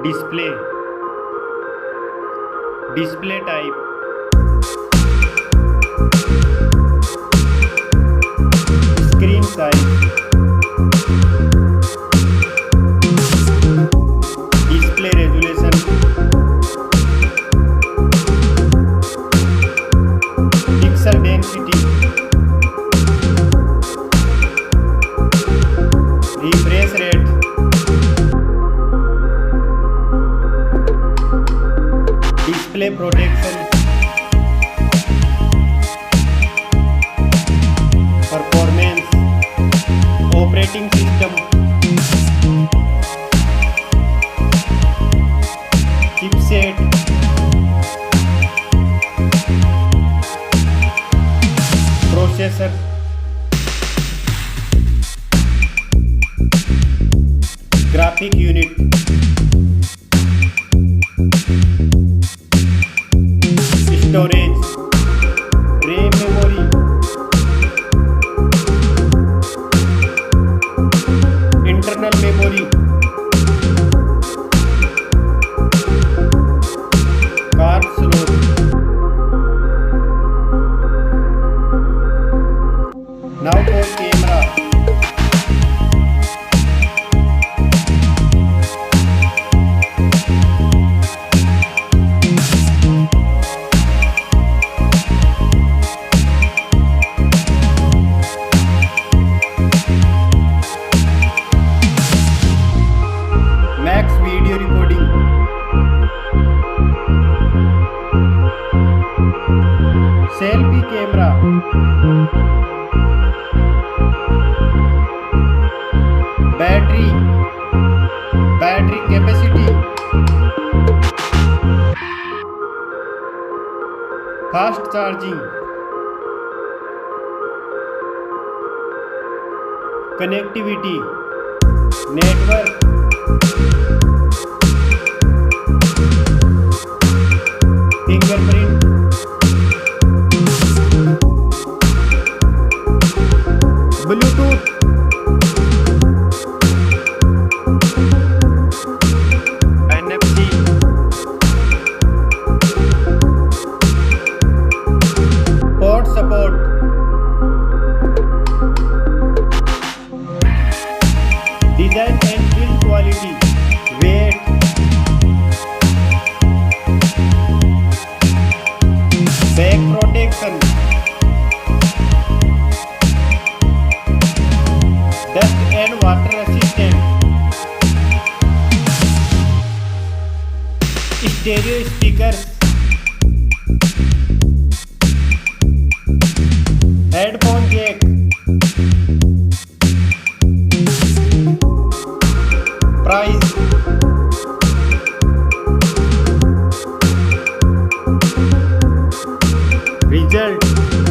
display, display type, screen size, display resolution, pixel density, refresh rate, display protection, performance, operating system, chipset, processor, graphic unit, storage, RAM memory, internal memory, card slot. Now for camera. Max video recording, selfie camera, battery capacity, fast charging, connectivity, network, fingerprint, Bluetooth, NFC, port support, design and build quality, weight, back protection, dust and water resistant, stereo speakers, headphone jack, price, result.